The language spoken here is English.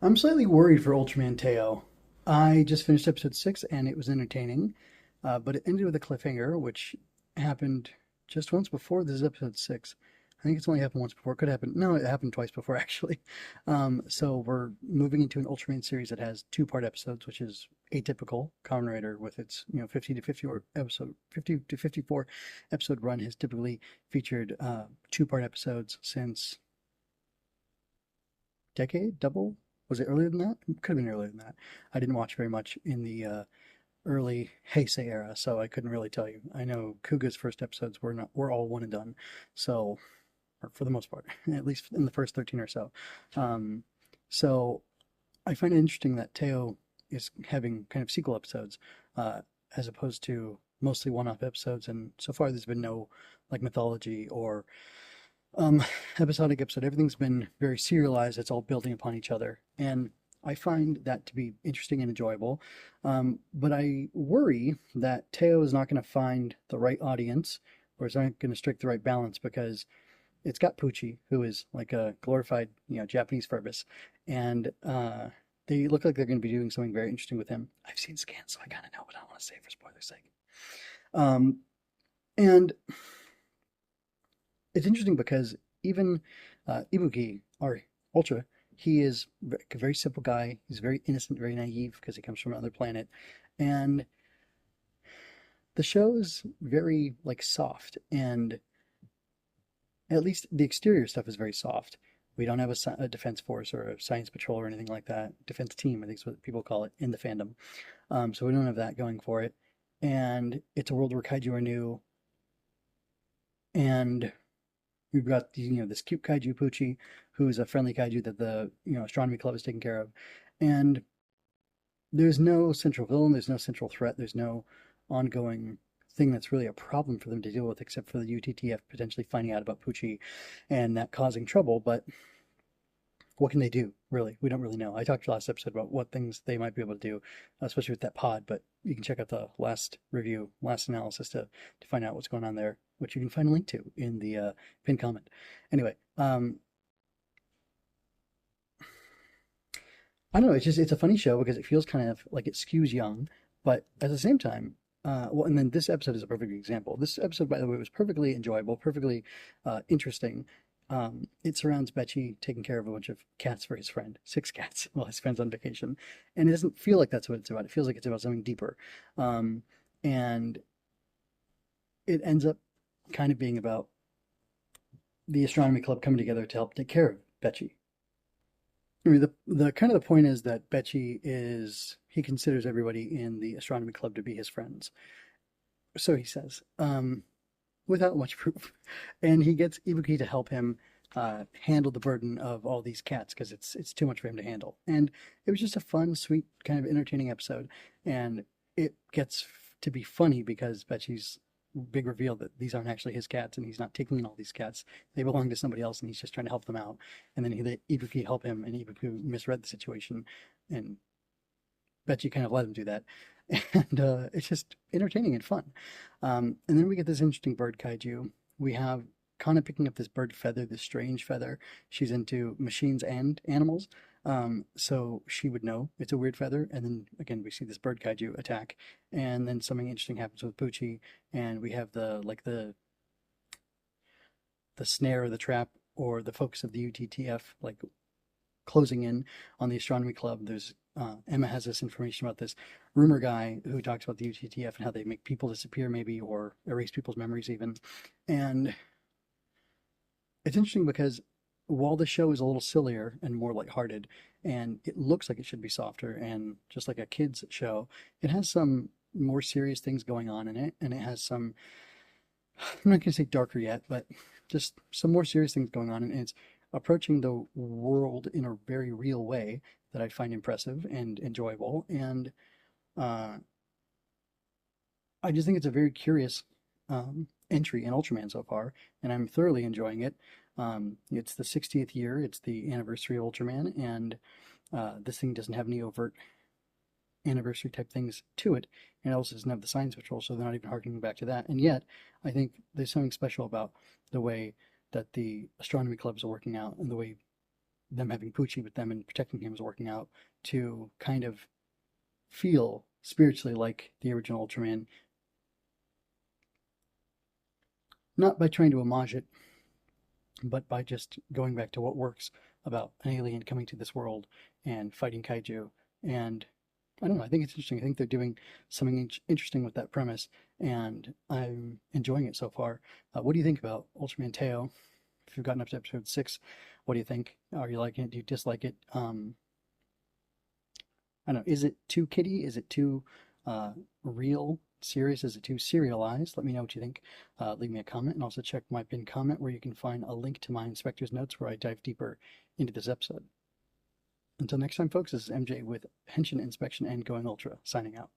I'm slightly worried for Ultraman Teo. I just finished episode 6 and it was entertaining, but it ended with a cliffhanger, which happened just once before. This is episode 6. I think it's only happened once before. It could happen. No, it happened twice before, actually. So we're moving into an Ultraman series that has two-part episodes, which is atypical. Kamen Rider, with its 50 to 54 episode 50 to 54 episode run, has typically featured two-part episodes since decade, double. Was it earlier than that? It could have been earlier than that. I didn't watch very much in the early Heisei era, so I couldn't really tell you. I know Kuga's first episodes were all one and done, so or for the most part, at least in the first 13 or so. Um, so I find it interesting that Teo is having kind of sequel episodes, uh, as opposed to mostly one-off episodes. And so far, there's been no like mythology or um, episodic episode. Everything's been very serialized. It's all building upon each other, and I find that to be interesting and enjoyable. But I worry that Teo is not going to find the right audience, or is not going to strike the right balance, because it's got Pucci, who is like a glorified, Japanese Ferbus, and they look like they're going to be doing something very interesting with him. I've seen scans, so I kind of know, but I don't want to say for spoilers' sake. Um, and it's interesting because even Ibuki, or Ultra, he is a very simple guy. He's very innocent, very naive because he comes from another planet, and the show is very like soft, and at least the exterior stuff is very soft. We don't have a defense force or a science patrol or anything like that. Defense team, I think is what people call it in the fandom. So we don't have that going for it, and it's a world where kaiju are new, and we've got this cute kaiju Pucci, who is a friendly kaiju that the astronomy club is taking care of, and there's no central villain, there's no central threat, there's no ongoing thing that's really a problem for them to deal with, except for the UTTF potentially finding out about Pucci and that causing trouble. But what can they do, really? We don't really know. I talked last episode about what things they might be able to do, especially with that pod, but you can check out the last review, last analysis to find out what's going on there, which you can find a link to in the pinned comment. Anyway, I don't know. It's a funny show because it feels kind of like it skews young, but at the same time, well, and then this episode is a perfect example. This episode, by the way, was perfectly enjoyable, perfectly interesting. It surrounds Betchy taking care of a bunch of cats for his friend, six cats, while his friend's on vacation, and it doesn't feel like that's what it's about. It feels like it's about something deeper, and it ends up kind of being about the astronomy club coming together to help take care of Betchy. I mean, the kind of the point is that Betchy is he considers everybody in the astronomy club to be his friends. So he says, without much proof, and he gets Ibuki to help him handle the burden of all these cats because it's too much for him to handle. And it was just a fun, sweet, kind of entertaining episode, and it gets to be funny because Betchy's big reveal that these aren't actually his cats and he's not taking in all these cats. They belong to somebody else and he's just trying to help them out. And then he let Ibuki help him, and Ibuki misread the situation, and Betchy kind of let him do that. And it's just entertaining and fun. And then we get this interesting bird kaiju. We have Kana picking up this bird feather, this strange feather. She's into machines and animals. So she would know it's a weird feather. And then again, we see this bird kaiju attack. And then something interesting happens with Pucci. And we have the snare or the trap or the focus of the UTTF like closing in on the astronomy club. There's Emma has this information about this rumor guy who talks about the UTTF and how they make people disappear, maybe, or erase people's memories even. And it's interesting because while the show is a little sillier and more lighthearted, and it looks like it should be softer and just like a kids show, it has some more serious things going on in it, and it has some, I'm not going to say darker yet, but just some more serious things going on, and it's approaching the world in a very real way that I find impressive and enjoyable. And uh, I just think it's a very curious entry in Ultraman so far, and I'm thoroughly enjoying it. It's the 60th year, it's the anniversary of Ultraman, and this thing doesn't have any overt anniversary type things to it, and it also doesn't have the science patrol, so they're not even harkening back to that. And yet, I think there's something special about the way that the astronomy clubs are working out and the way them having Pucci with them and protecting him is working out to kind of feel spiritually like the original Ultraman, not by trying to homage it, but by just going back to what works about an alien coming to this world and fighting kaiju. And I don't know, I think it's interesting. I think they're doing something interesting with that premise, and I'm enjoying it so far. What do you think about Ultraman Teo? If you've gotten up to episode 6, what do you think? Are you liking it? Do you dislike it? I don't know, is it too kiddie? Is it too real? Serious? Is it too serialized? Let me know what you think. Leave me a comment, and also check my pinned comment where you can find a link to my inspector's notes where I dive deeper into this episode. Until next time, folks, this is MJ with Pension Inspection and Going Ultra, signing out.